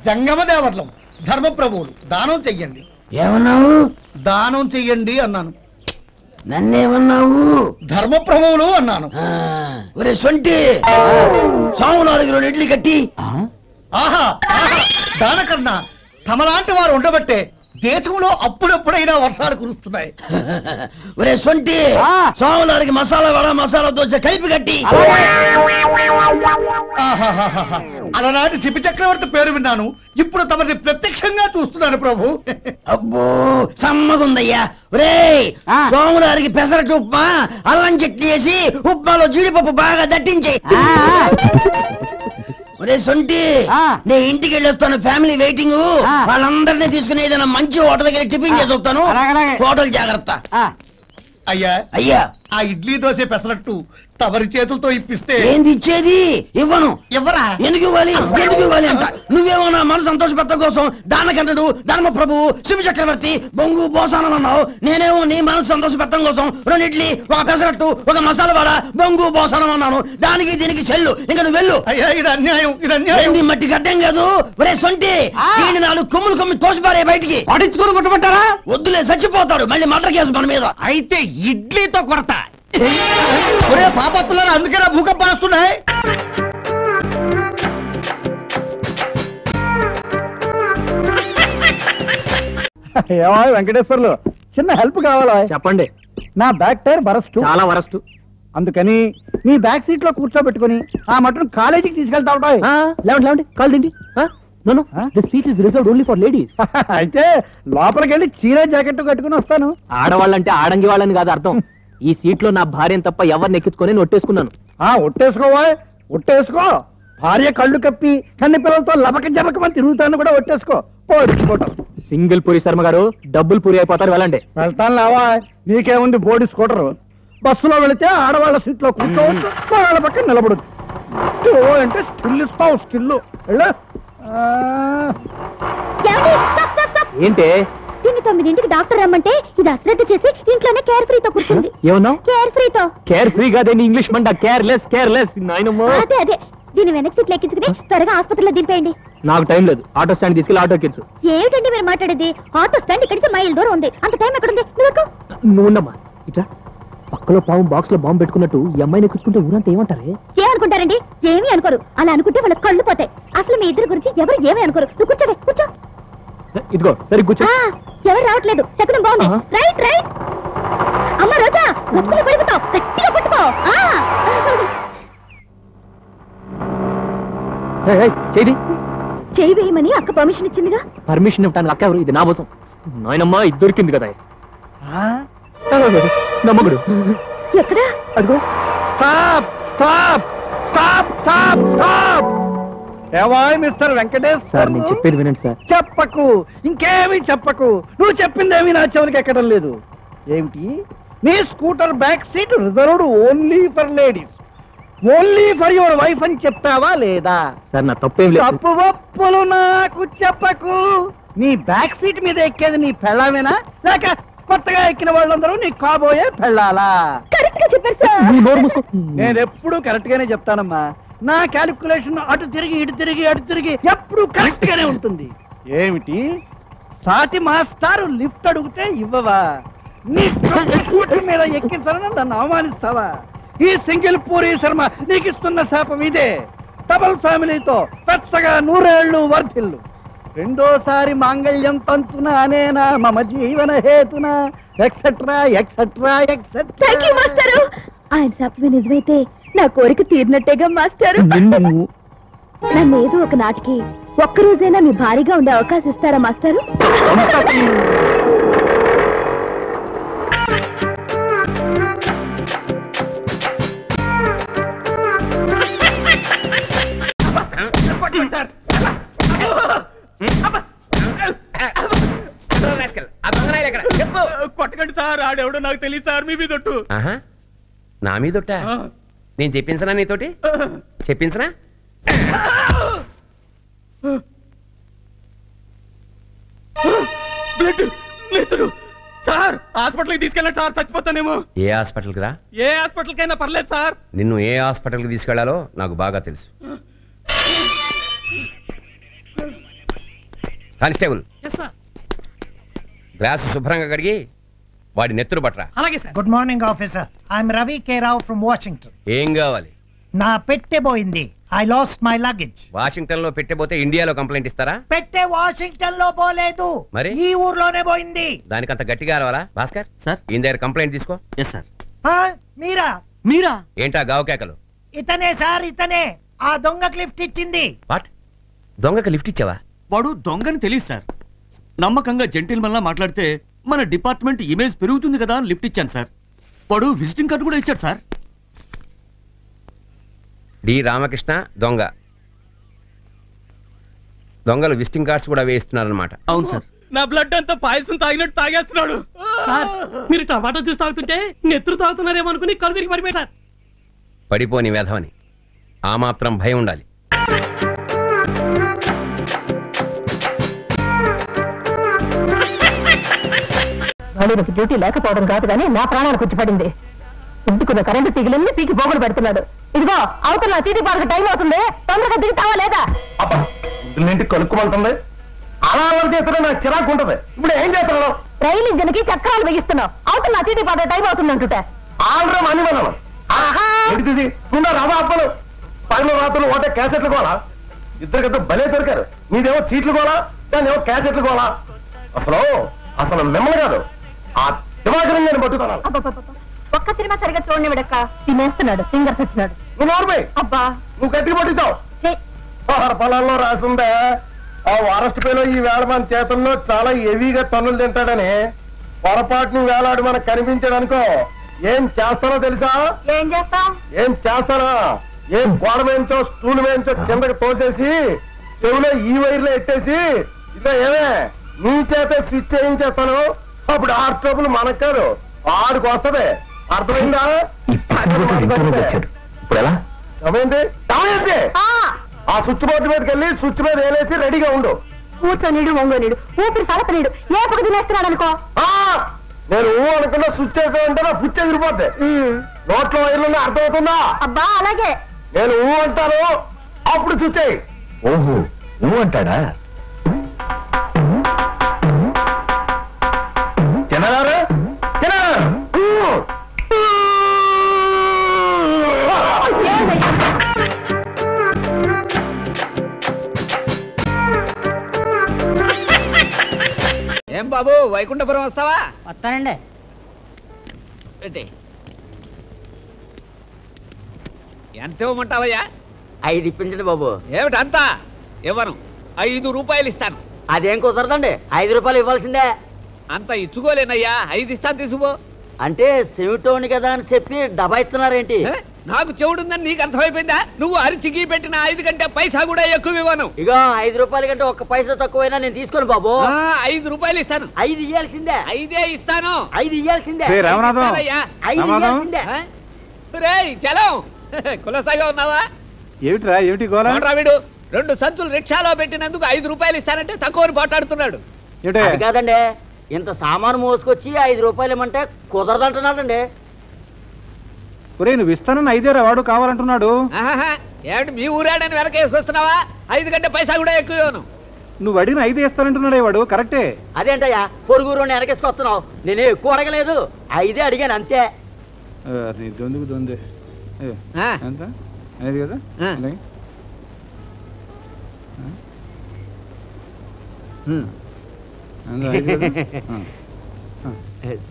జంగమ దేవతలం ధర్మప్రభువులు దానం చెయ్యండి. ఏమన్నావు? దానం చెయ్యండి అన్నాను. నన్నేమన్నావు? ధర్మప్రభువులు అన్నాను. ఒరే సొంటి సాములు 2 ఇడ్లీ కట్టి. ఆహా దానకన్నా తమలాంటి వారు ఉండబట్టే దేశంలో అప్పుడెప్పుడైనా వర్షాలు కురుస్తున్నాయి. ఒరే సొంటి సాములు మసాలా వడ మసాలా దోశ కలిపి కట్టి. అలనాటి శిపి చక్రవర్తి పేరు విన్నాను, ఇప్పుడు తమని ప్రత్యక్షంగా చూస్తున్నాను ప్రభు. అబ్బో సమ్మగుందయ్యా. ఒరే సోములారికి పెసరట్టు ఉప్మా అల్లం చట్నీ వేసి ఉప్మాలో జీడిపప్పు బాగా దట్టించి. ఒరే సొంటి నే ఇంటికి వెళ్ళొస్తాను, ఫ్యామిలీ వెయిటింగ్. వాళ్ళందరినీ తీసుకుని ఏదైనా మంచి హోటల్కి వెళ్ళి టిఫిన్ చేసి వస్తాను. హోటల్ జాగ్రత్త. అయ్యా అయ్యా ఆ ఇడ్లీ దోశ పెసరట్టు తమరి చేతులతో ఇప్పిస్తే. ఏంది ఇచ్చేది? ఇవ్వను. ఎవరా? ఎందుకు ఇవ్వాలి? ఎందుకు ఇవ్వాలి అంట? నువ్వేమన్నా మన సంతోషపెట్టడం కోసం దానకంటుడు ధర్మప్రభువు శివ చక్రవర్తి బొంగు బోసానం అన్నావు. నేనేమో నీ మనసు సంతోషపెట్టడం కోసం 2 ఇడ్లీ 1 పెసరట్టు 1 మసాలా వడ బొంగు బోసానం అన్నాను. దానికి దీనికి చెల్లు. ఇంకా నువ్వు వెళ్ళు. అయ్యా ఇది అన్యాయం, ఇది అన్యాయం. మట్టి గడ్డం కాదు. ఒరే సొంటి దీన్ని 4 కొమ్ములు తోసిపారే బయటికి. పడించుకొని కొట్టమంటారా? వద్దులే చచ్చిపోతాడు మళ్ళీ మర్డర్ కేసు మన మీద. అయితే ఇడ్లీతో కొడతా. ఒరే పాపత్తులారా, అందుకేనా భూకంపాలు వస్తున్నాయి? ఏమో వెంకటేశ్వర్లు, చిన్న హెల్ప్ కావాలా? చెప్పండి. నా బ్యాక్ టైర్ బరస్ట్, చాలా వరస్ట్. అందుకని నీ బ్యాక్ సీట్ లో కూర్చోబెట్టుకుని ఆ మటన్ కాలేజీకి తీసుకెళ్తా ఉంటాయి. లేవండి కాల్ తిండి. Seat is reserved only for ladies. అయితే లోపలికి వెళ్ళి చీర జాకెట్ కట్టుకుని వస్తాను. ఆడవాళ్ళంటే ఆడంగి వాళ్ళని కాదు అర్థం. ఈ సీట్ లో నా భార్యను తప్ప ఎవరిని ఎక్కించుకొని ఒట్టేసుకున్నాను. ఒట్టేసుకోవా? ఒట్టేసుకో. భార్య కళ్ళు కప్పి కన్ని పిల్లలతో లబక జబకమని తిరుగుతాను కూడా ఒట్టేసుకో. సింగిల్ పూరి శర్మ గారు, డబ్బులు పూరి అయిపోతారు. వెళ్ళండి. వెళ్తాను లేవా, నీకేముంది బోడి స్కూటరు. బస్సులో వెళితే ఆడవాళ్ళ సీట్ లో కూర్చోవచ్చు, వాళ్ళ పక్కన నిలబడదు అంటే స్టిల్ ఇస్తావు. స్టిల్ ఏంటి? దీన్ని 9ంటికి డాక్టర్ రమ్మంటే ఇది అశ్రద్ధ చేసి ఇంట్లోనే కేర్ ఫ్రీతో కూర్చుంది. ఏమన్నా? కేర్ ఫ్రీతో. కేర్ ఫ్రీ కాదేంటి ఇంగ్లీష్ మంట? Careless careless. అదే అదే. దీన్ని వెనక్కి సీట్లు ఎక్కించుకుని త్వరగా ఆసుపత్రిలో దింపేయండి. నాకు టైం లేదు. ఆటో స్టాండ్ తీసుకెళ్ళి ఆటో ఎక్కించు. ఏమిటండి మీరు మాట్లాడేది? ఆటో స్టాండ్ ఇక్కడి నుంచి మైల్ దూరం ఉంది. అంత టైం ఎక్కడుంది? నువ్వు ఉండమ్మా. ఇట్లా పక్కలో పాము బాక్స్ లో బాంబు పెట్టుకున్నట్టు ఈ అమ్మాయిని ఎక్కించుకుంటే ఊరంతా ఏమంటారే? ఏమనుకుంటారండి? ఏమీ అనుకోరు. అలా అనుకుంటే వాళ్ళ కళ్ళు పోతాయి. అసలు మీ ఇద్దరి గురించి ఎవరు ఏమీ అనుకోరు. నువ్వు కూర్చోవే, కూర్చో. ఇదిగో సరి కూర్చో. ఎవరు రావట్లేదు. శకునం బాగుంది. Right right. అమ్మ రోజా, గతుకులో పడిపోతావు. గట్టిగా పట్టుకో. చేయి వేయమని అక్క పర్మిషన్ ఇచ్చిందిగా. పర్మిషన్ ఇవ్వడానికి అక్క ఎవరు? ఇది నా కోసం. నాయనమ్మా ఇది దొరికింది కదా నమ్మగుడు. ఎక్కడా? అదిగో. మిస్టర్ వెంకటేష్ సార్, నేను చెప్పేది వినండి సార్. చెప్పకు, ఇంకేమీ చెప్పకు. నువ్వు చెప్పిందేమీ నా చెవులకి ఎక్కడం లేదు. ఏమిటి? నీ scooter back seat reserved only for ladies, only for your wife అని చెప్తావా లేదా? సార్ నా తప్పేం లేదు. తప్పు ఒప్పులు నాకు చెప్పకు. నీ బ్యాక్ సీట్ మీద ఎక్కేది నీ పెళ్ళామేనా, లేక కొత్తగా ఎక్కిన వాళ్ళందరూ నీ కాబోయే పెళ్ళాలా? కరెక్ట్ గా చెప్పారు సార్. నేను ఎప్పుడు కరెక్ట్ గానే చెప్తానమ్మా. నా క్యాలిక్యులేషన్ అటు తిరిగి ఇటు తిరిగి అటు తిరిగి ఎప్పుడు కరెక్ట్ గానే ఉంటుంది. ఏమిటి? సాటి మాస్టారు లిఫ్ట్ అడిగితే ఇవ్వవా? నీ స్కూటర్ మీద ఎక్కించాలని నన్ను అవమానిస్తావా? ఈ సింగిల్ పూరి శర్మ నీకు ఇస్తున్న శాపం ఇదే. డబుల్ ఫ్యామిలీతో పెచ్చగా 100 ఏళ్ళు వర్ధిల్లు. రెండోసారి మాంగళ్యం తంతున అనేనా మమ జీవన హేతున etcetera etcetera etcetera. Thank you మాస్టారు. ఆయన శాపం నిజమైతే నా కోరిక తీరినట్టేగా మాస్టారు. నన్ను ఏదో ఒక నాటికి ఒక్కరోజైనా మీ భారీగా ఉండే అవకాశం ఇస్తారా మాస్టారు? కొట్టకండి సార్, ఆడెవడో నాకు తెలియదు సార్. మీ మీదొట్టు. నా మీదొట్ట? నేను చెప్పించనా నీతోటి? చెప్పించనా? బ్లడ్ నేతడు సార్, హాస్పిటల్కి తీసుకెళ్ళండి సార్, చచ్చిపోతానేమో. ఏ హాస్పిటల్కి రా? ఏ హాస్పిటల్కైనా పర్లేదు సార్. నిన్ను ఏ హాస్పిటల్కి తీసుకెళ్లాలో నాకు బాగా తెలుసు. కానిస్టేబుల్ గ్లాసు శుభ్రంగా కడిగి వాడి నెత్తురు పట్టరా. Good morning officer. I'm Ravi K Rao from Washington. ఏం కావాలి? నా పెట్టె పోయింది. I lost my luggage. Washington లో పెట్టబోతే ఇండియాలో కంప్లైంట్ ఇస్తారా? పెట్టె వాషింగ్టన్ లో పోలేదు, మరి ఈ ఊర్లోనే పోయింది. దానికంత గట్టిగా రావాలా? భాస్కర్ సార్, ఈయన దగ్గర కంప్లైంట్ తీసుకో. Yes sir. మీరా ఏంటా గావు కేకలు? ఇతనే సార్, ఇతనే ఆ దొంగకి లిఫ్ట్ ఇచ్చింది. వాట్? దొంగకి లిఫ్ట్ ఇచ్చావా? వాడు దొంగని తెలియదు సార్. నమ్మకంగా జెంటిల్మన్ లా మాట్లాడితే మన డిపార్ట్మెంట్ ఇమేజ్ పెరుగుతుంది కదా అని లిఫ్ట్ ఇచ్చాను సార్. వాడు విజిటింగ్ కార్డు కూడా ఇచ్చాడు సార్. డి రామకృష్ణ దొంగ. దొంగలు విజిటింగ్ కార్డ్స్ కూడా వేయిస్తున్నారన్నమాట. అవును సార్. నా బ్లడ్ అంతా పాయసం తాగినట్టు తాగేస్తున్నాడు సార్. మీరు టమాటో జ్యూస్ తాగుతుంటే నెత్తురు తాగుతున్నారేమో అనుకుని కలువిరికి పడిపోయి సార్. పడిపోని వేధవని ఆ మాత్రం భయం ఉండాలి. వాడికి డ్యూటీ లేకపోవడం కాదు కానీ నా ప్రాణాలు కూర్చిపడింది. ఇంటికున్న కరెంటు తీగలన్నీ పీకి పోగులు పెడుతున్నాడు. ఇదిగో అవతల నా చీటీ పాలకు టైం అవుతుంది, తొందరగా దిగుతావా లేదా? ఇంటికి కలుక్కోమంటుంది. అలా ఎవరు చేస్తున్నా నాకు చిరాకు ఉంటది. ఇప్పుడు ఏం చేస్తున్నావు? రైలు ఇంజన్ కి చక్రాలు బిగిస్తున్నావు. అవతల నా చీటీ పాలకు టైం అవుతుంది అంటుంటే ఆల్రెడీ మనీ మనం ఏంటిది? రవా అప్పలు పగలు రాత్రులు ఒకటే క్యాసెట్లు కోలా. ఇద్దరికిద్దరు భలే దొరికారు. నీదేమో చీట్లు కోలా, దాని ఏమో క్యాసెట్లు కోలా. అసలు మిమ్మల్ని కాదు ఆ దివాకరం నేను పట్టుకున్నాను. ఒక్క సినిమా సరిగా చూడనివిడక్క తినేస్తున్నాడు. ఫింగర్స్ వచ్చినాడు. నువ్వు నోర్మై. అబ్బా నువ్వు గట్టిగా పట్టించావు. ఆహార పొలాల్లో రాసిందే ఆ వారస్ట్ పేలో ఈ వేళ మన చేతుల్లో చాలా హెవీగా తన్నులు తింటాడని పొరపాటును వేలాడు మనకు కనిపించాడనుకో ఏం చేస్తానో తెలుసా? ఏం చేస్తావు? ఏం చేస్తానా? ఏం గోడ వేయించో స్టూల్ వేయించో కిందకి తోసేసి చెవిలో ఈ వైర్లో ఎట్టేసి ఇట్లా ఏమే నీ చేతే స్విచ్ చేయించేస్తాను. అప్పుడు ఆ ట్రబుల్ మనకు కాదు, ఆడికి వస్తుంది. అర్థమైందా? ఆ స్విచ్ బోర్డు మీదకి వెళ్ళి స్విచ్ మీద వేలేసి రెడీగా ఉండు. కూర్చొనిడు వంగోనిడు ఊపిరి సడపనీడు ఏ పక్క తినేస్తున్నాడు అనుకో. నేను అనుకున్నా స్విచ్ చేసామంటే నా పుచ్చి ఎగిరిపోద్ది. నోట్లో వైర్లు అర్థమవుతుందా? అబ్బా అలాగే. నేను అంటాను అప్పుడు స్విచ్ అయ్యి. ఓహో అంటాడా? తినగారు ఏం బాబు వైకుంఠపురం వస్తావా? వస్తానండి. ఎంత ఇవ్వమంటావయ్యా? 5 ఇప్పించండి బాబు. ఏమిటంతా? ఇవ్వను. 5 రూపాయలు ఇస్తాను. అదేం కుదరదండి, 5 రూపాయలు ఇవ్వాల్సిందే. అంత ఇచ్చుకోలేనయ్యా, 5 ఇస్తాను తీసుకో. అంటే సెమిటోని కదా అని చెప్పి డబ్బా ఇస్తున్నారేంటి? నాకు చెవుడుందని నీకు అర్థమైపోయిందా? నువ్వు అరిచికి పెట్టిన 5 కంటే పైసా కూడా ఎక్కువ ఇవ్వను. ఇగో 5 రూపాయల కంటే 1 పైసా తక్కువైనా నేను తీసుకోను బాబు. 5 రూపాయలు ఇస్తాను. 5 ఇయ్యాల్సిందే. 5 ఇస్తాను. 5 ఇయ్యాల్సిందే. 5 ఇయ్యాల్సిందే. చలం కులసాగా ఉన్నావా? ఏమిట్రా? ఏమిటి గోలా? వీడు 2 సంచులు రిక్షాలో పెట్టినందుకు 5 రూపాయలు ఇస్తానంటే తక్కువని పోటాడుతున్నాడు. కాదండి, ఇంత సామాను మోసుకొచ్చి 5 రూపాయలు ఇమ్మంటే కుదరదంటున్నాడండి. నువ్వు ఇస్తానని 5 వాడు కావాలంటున్నాడు. ఏమిటి మీ ఊరాడని వెనక వేసుకొస్తున్నావా? 5 కంటే పైసా కూడా ఎక్కువ ఇవ్వను. నువ్వు అడిగిన 5 ఇస్తానంటున్నాడే వాడు. కరెక్టే. అదేంటయ్యా పొరుగురు వెనకేసుకొస్తున్నావు? నేనే ఎక్కువ అడగలేదు, 5 అడిగాను అంతే. దొందు ఎంత? 5 కదా?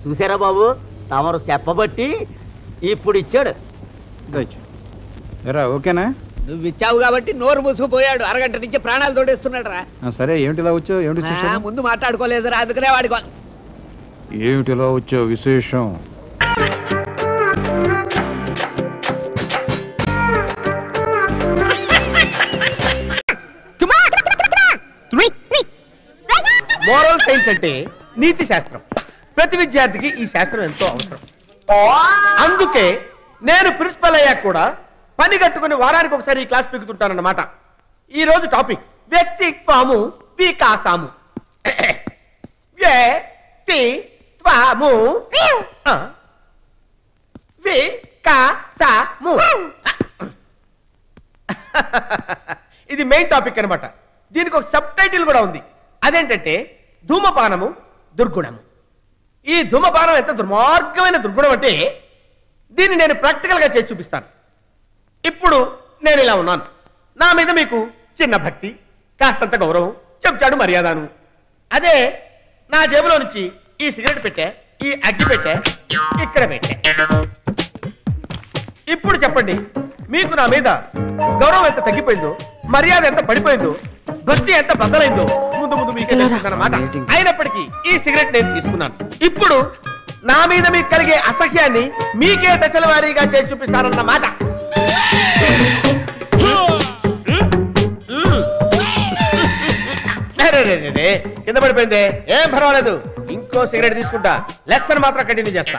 చూసారా బాబు, తమరు చెప్పబట్టి ఇప్పుడు ఇచ్చాడు. ఓకేనా? నువ్వు ఇచ్చావు కాబట్టి నోరు మూసుకుపోయాడు. అరగంట నుంచి ప్రాణాలు తోడేస్తున్నాడు రా. సరే ఏమిటిలా వచ్చావు? ఏమిటి ముందు మాట్లాడుకోలేదురా, అందుకనే వాడుకో. ఏమిటిలా వచ్చావు విశేషం? మోరల్ సైన్స్ అంటే నీతి శాస్త్రం. ప్రతి విద్యార్థికి ఈ శాస్త్రం ఎంతో అవసరం. అందుకే నేను ప్రిన్సిపల్ అయ్యాక కూడా పని కట్టుకుని వారానికి ఒకసారి ఈ క్లాస్ పెరుగుతుంటానన్నమాట. ఈ రోజు టాపిక్ వ్యక్తిత్వము వికాసము. వ్యక్తిత్వము వికాసము ఇది మెయిన్ టాపిక్ అన్నమాట. దీనికి ఒక సబ్ టైటిల్ కూడా ఉంది, అదేంటంటే ధూమపానము దుర్గుణము. ఈ ధూమపానం ఎంత దుర్మార్గమైన దుర్గుణం అంటే దీన్ని నేను ప్రాక్టికల్గా చేసి చూపిస్తాను. ఇప్పుడు నేను ఇలా ఉన్నాను, నా మీద మీకు చిన్న భక్తి, కాస్తంత గౌరవం, చెప్తాడు మర్యాదను. అదే నా జేబులో నుంచి ఈ సిగరెట్ పెట్టే, ఈ అగ్గి పెట్టే, ఇక్కడ పెట్టే. ఇప్పుడు చెప్పండి, మీకు నా మీద గౌరవం ఎంత తగ్గిపోయిందో, మర్యాద ఎంత పడిపోయిందో, భక్తి ఎంత బద్దలైందో ముందు ముందు మీకే తెలుస్తుందన్నమాట. అయినప్పటికీ ఈ సిగరెట్ నేను తీసుకున్నాను. ఇప్పుడు నా మీద మీకు కలిగే అసహ్యాన్ని మీకే దశల వారీగా చేసి చూపిస్తారన్నమాట. కింద పడిపోయింది, ఏం పర్వాలేదు, ఇంకో సిగరెట్ తీసుకుంటా, లెసన్ మాత్రం కంటిన్యూ చేస్తా.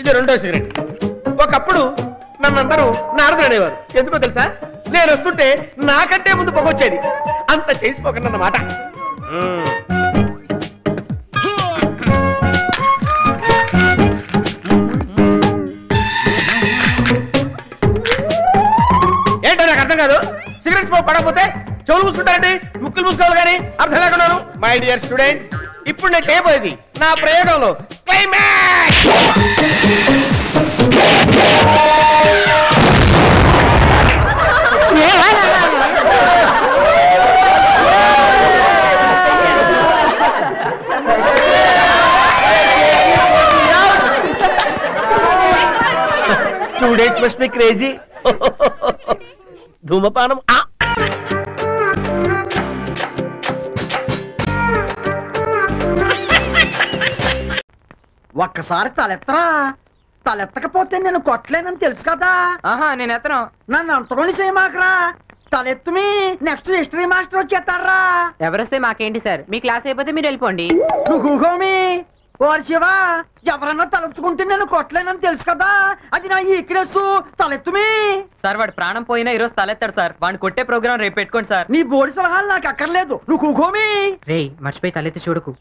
ఇది రెండో సిగరెట్. ఒకప్పుడు నన్నందరూ నారదుడు అనేవారు. ఎందుకో తెలుసా? నేను వస్తుంటే నాకంటే ముందు పొగొచ్చేది. అంత చేసిపోకన్నమాట. ఏంటో నాకు అర్థం కాదు. సిగరెట్ స్మోక్ పడకపోతే చెవులు మూసుకుంటారండి, ముక్కులు మూసుకోవాలి కానీ అర్థం లేకున్నాను. మై డియర్ స్టూడెంట్స్, ఇప్పుడు నేను చేయబోయేది నా ప్రయోగంలో climax. Students must be crazy. ధూమపానం. ఒక్కసారి తలెత్తరా. తలెత్తకపోతే నేను కొట్టలేనని తెలుసు కదా. నేను ఎత్తను. నన్ను అంతలోని చేయమాకరా. తలెత్తుమి, నెక్స్ట్ హిస్టరీ మాస్టర్ వచ్చేస్తారా. ఎవరొస్తే మాకేంటి సార్, మీ క్లాస్ అయిపోతే మీరు వెళ్ళిపోండి. నువ్వు కూకోమి. ఓర్ శివా, ఎవరన్నా తలుచుకుంటే నేను కొట్టలేనని తెలుసు కదా. అది నా ఈక్నెస్. తలెత్తుమి. సార్ వాడు ప్రాణం పోయినా ఈరోజు తలెత్తాడు సార్. వాడిని కొట్టే ప్రోగ్రామ్ రేపు పెట్టుకోండి సార్. నీ బోడి సలహాలు నాకు అక్కర్లేదు. నువ్వు కూకోమి. రే మర్చిపోయి తలెత్తి చూడకు.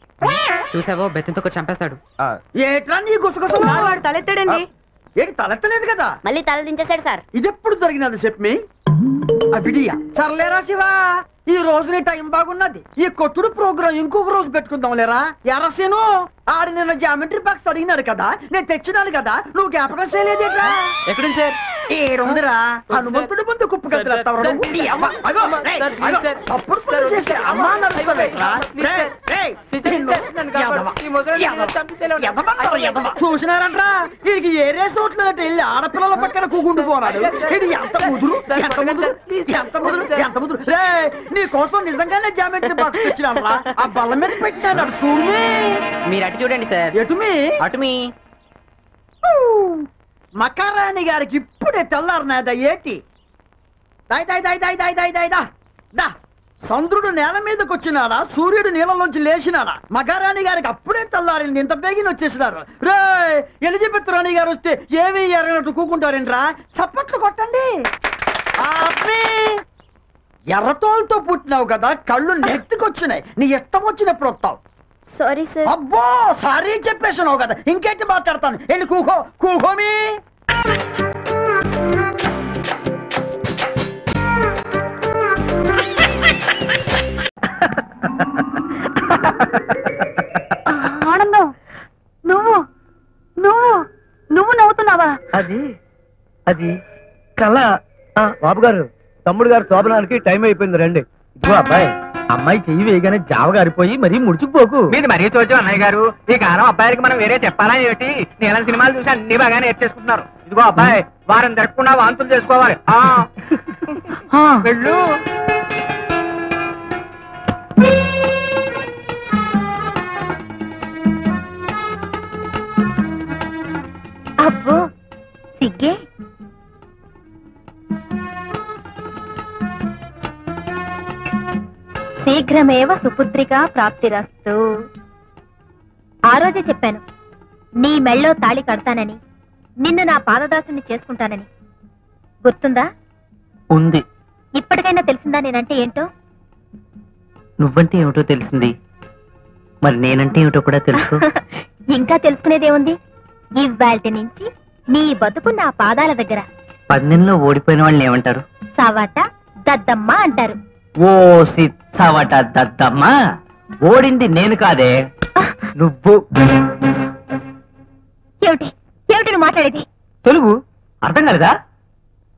చూసావో బెత్తంతో కూడా చంపేస్తాడు. ఏట్లా నీ గుసగుసలు? వాడు తలెత్తాడండి. ఏంటి తలెత్తలేదు కదా? మళ్ళీ తల దించేశాడు సార్. ఇది ఎప్పుడు జరిగినది చెప్పి అవిడియా. సర్లేరా శివా, ఈ రోజు నీ టైం బాగున్నది. ఈ కొట్టుడు ప్రోగ్రాం ఇంకొక రోజు పెట్టుకుందాం లేరా. ఎరసేను ఆడి నిన్న జామెట్రీ బాక్స్ అడిగినాడు కదా, నేను తెచ్చినాను కదా, నువ్వు జ్ఞాపకం చేయలేదేట్రా? ఎక్కడుంది సార్? ఏడుందిరా. హనుమంతుడి ముందు కుప్పు కత్తిరేస్తావు. చూసినారంట్రా, వీడికి ఏరే చోట్లనట్టు వెళ్ళి ఆడపిల్లల పక్కన కూకుంటూ పోనాడు. ఇది ఎంత ముదురు, ఎంత ముదురు, ఎంత ముదురు, ఎంత ముదురు. రే నీ కోసం నిజంగానే జామెట్రీ బాక్స్ తెచ్చినారా. ఆ బల్ల మీద పెట్టినాడు చూడు. మీరు అటు చూడండి సార్. ఎటుమి? అటుమి. మకారాణి గారికి ఇప్పుడే తెల్లారనేదా ఏటి? చంద్రుడు నేల మీదకి వచ్చినాడా, సూర్యుడు నీళ్ళలోంచి లేచినాడా? మకారాణి గారికి అప్పుడే తెల్లారింది. ఇంత బేగిన వచ్చేసినారు. రే ఎలిజబెత్ రాణి గారు వస్తే ఏమీ ఎరగనట్టు కూకుంటారేంట్రా? చప్పట్లు కొట్టండి. ఎర్రతోలతో పుట్టినావు కదా, కళ్ళు నెత్తికొచ్చినాయి. నీ ఇష్టం వచ్చినప్పుడు వస్తావు. Sorry sir. అబ్బో సారీ చెప్పేసినావు కదా, ఇంకేంటి మాట్లాడతాను. వెళ్ళి కూకో. కూకోమి. ఆనందం, నువ్వు నువ్వు నువ్వు నవ్వుతున్నావా? అది కళ. బాబు గారు, తమ్ముడు గారు శోభనానికి టైం అయిపోయింది, రండి. ఇదిగో అబ్బాయి, అమ్మాయి చెయ్యి వేయగానే జావ గారిపోయి మరీ ముడుచుకుపోకు. మీది మరీ చూద్దాం అన్నయ్య గారు. ఈ కాలం అబ్బాయికి మనం వేరే చెప్పాలా ఏమిటి? నేను సినిమాలు చూసి అన్ని బాగా నేర్చేసుకుంటున్నారు. ఇదిగో అబ్బాయి, వారం తిరగకుండా వాంతులు చేసుకోవాలి. వెళ్ళు. అబ్బో సిగ్గే. శీఘ్రమేవ సుపుత్రికా ప్రాప్తిరస్తు. ఆ రోజే చెప్పాను, నీ మెళ్ళో తాళి కడతానని, నిన్ను నా పాదదాసుని చేసుకుంటానని. గుర్తుందా? ఉంది. ఇప్పటికైనా తెలిసిందా నేనంటే ఏంటో? నువ్వంటే ఏమిటో తెలిసింది, మరి నేనంటే ఏమిటో కూడా తెలుసు. ఇంకా తెలుసుకునేదేముంది? ఇవాల్టి నుంచి నీ బతుకు నా పాదాల దగ్గర. పందెంలో ఓడిపోయిన వాళ్ళని ఏమంటారు? సావాట దద్దమ్మ అంటారు. ఓ సిచ్చవట దద్దమ్మ, ఓడింది నేను కాదే నువ్వు. ఏమిటి ఏమిటి నువ్వు మాట్లాడేది? తెలుగు అర్థం కలదా?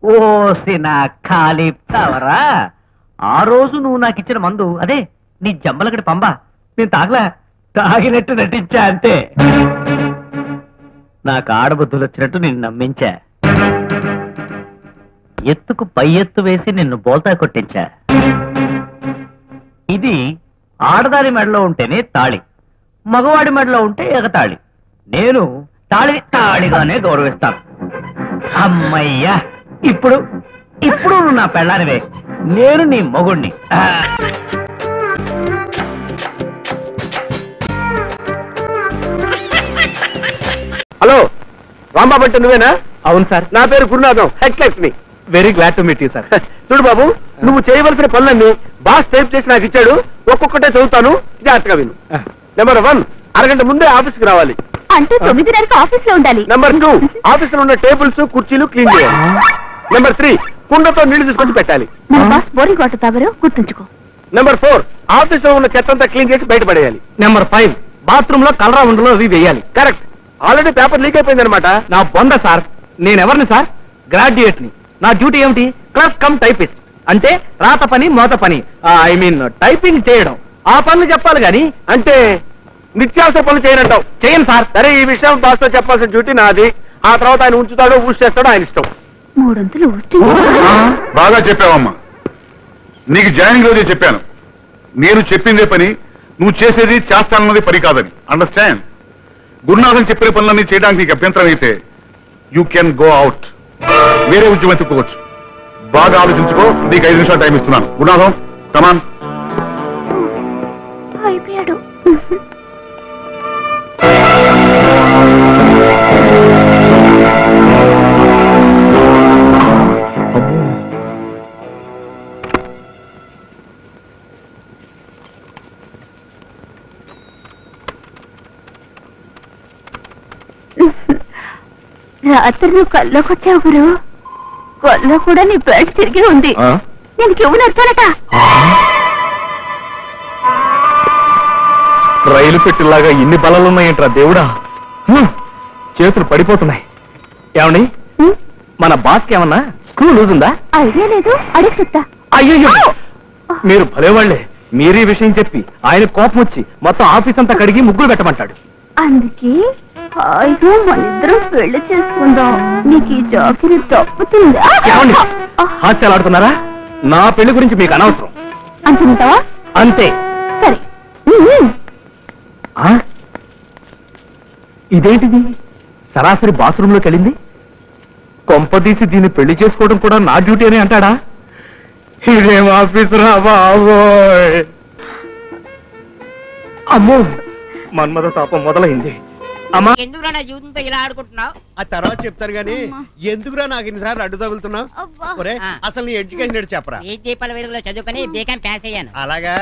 ఓసిన ఖాళీ తవరా, ఆ రోజు నువ్వు నాకు ఇచ్చిన మందు అదే నీ జమ్మలకడి పంబ నేను తాగినట్టు నటించా అంతే. నాకు ఆడబుద్ధులు వచ్చినట్టు నిన్ను నమ్మించా, ఎత్తుకు పై ఎత్తు వేసి నిన్ను బోల్తా కొట్టించా. ఇది ఆడదారి మెడలో ఉంటేనే తాళి, మగవాడి మెడలో ఉంటే ఎగతాళి. నేను తాళిని తాళిగానే గౌరవిస్తాను. అమ్మయ్యా, ఇప్పుడు నువ్వు నా పెళ్ళానివే, నేను నీ మొగుణ్ణి. హలో రాంబాబు అంటే నువ్వేనా? అవును సార్. నా పేరు గురునాథం, హెక్లెక్స్మి. Very glad to meet you sir. చూడు బాబు, నువ్వు చేయవలసిన పనులన్నీ బాస్ టైప్ చేసి నాకు ఇచ్చాడు. ఒక్కొక్కటే చదువుతాను, జాగ్రత్తగా విను. నెంబర్ 1, అరగంట ముందే ఆఫీస్కి రావాలి. అంటే 9:30కి ఆఫీస్ లో ఉండాలి. నెంబర్ 2, ఆఫీస్ లో ఉన్న టేబుల్స్ కుర్చీలు క్లీన్ చేయాలి. నెంబర్ 3, కుండతో నీళ్లు తీసుకొచ్చి పెట్టాలి. మన బాస్ బోరింగ్ వాటర్ తాగరు, గుర్తుంచుకో. నెంబర్ 4, ఆఫీస్ లో ఉన్న చెత్త అంతా క్లీన్ చేసి బయటపడేయాలి. నెంబర్ 5, బాత్రూమ్ లో కలరా ఉండలో అవి వేయాలి. కరెక్ట్. ఆల్రెడీ పేపర్ లీక్ అయిపోయింది అనమాట. నా బొంద సార్. నేనెవరిని సార్? గ్రాడ్యుయేట్ ని. నా డ్యూటీ ఏమిటి? Clerk cum typist. అంటే రాత పని మోత పని, ఐ మీన్ టైపింగ్ చేయడం. ఆ పనులు చెప్పాలి గాని అంటే నిత్యావసర పనులు చేయనంటావు. చేయను సార్. సరే, ఈ విషయం బాస్ తో చెప్పాల్సిన డ్యూటీ నాది. ఆ తర్వాత ఆయన ఉంచుతాడో ఊసి చేస్తాడో ఆయన ఇష్టం. 300 ఊస్టి. బాగా చెప్పావమ్మా. నీకు జాయినింగ్ రోజే చెప్పాను, నేను చెప్పిందే పని, నువ్వు చేసేది చేస్తానన్నది పని కాదని. అండర్స్టాండ్? గురునాథన్ చెప్పిన పనులన్నీ చేయడానికి నీకు అభ్యంతరం అయితే యూ కెన్ గో అవుట్. వేరే ఉద్యోగం ఎత్తుకోవచ్చు. బాగా ఆలోచించుకో. నీకు 5 నిమిషాలు టైం ఇస్తున్నాను. గురునాథం, కమాన్. అయిపోయాడు. రాత్రి నువ్వు కల్లోకి వచ్చావు గురు. కల్లో కూడా నీ బెల్ట్ తిరిగి ఉంది. నేను కివ్వు నడతానట. రైలు పెట్టిలాగా ఇన్ని బలాలున్నాయంట్రా దేవుడా. చేతులు పడిపోతున్నాయి. ఏమండి, మన బాస్కి ఏమన్నా స్క్రూ లూజ్ ఉందా? ఐడియా లేదు, అడిగి చెప్తా. అయ్యో, మీరు భలేవాళ్లే. మీరీ విషయం చెప్పి ఆయన కోపం వచ్చి మొత్తం ఆఫీస్ అంతా కడిగి ముగ్గులు పెట్టమంటాడు. అందుకే హాయిగా మనిద్దరం పెళ్లి చేసుకుందాం. నీకు ఈ జాకిరి తప్పుతుందా? హాస్యాలు ఆడుతున్నారా? నా పెళ్లి గురించి మీకు అనవసరం. అంటున్నావా? అంతే. సరే. ఇదేంటిది? సరాసరి బాత్రూమ్ లోకి వెళ్ళింది. కొంపదీసి దీన్ని పెళ్లి చేసుకోవడం కూడా నా డ్యూటీ అని అంటాడా? ఇదేం ఆఫీసు రా బాబోయ్. అమ్మో, మన్మథ తాపం మొదలైంది. ఎందుకురా నా జీవితంతో ఇలా ఆడుకుంటున్నావు? ఆ తర్వాత చెప్తాను గానీ, ఎందుకురా నాకు ఇన్నిసార్లు అడ్డు తగులుతున్నావు? అసలు నీ ఎడ్యుకేషన్ చెప్పరా? ఏ దీపాల వెలుగులో చదువుకొని బీకాం పాస్ అయ్యాను. అలాగా?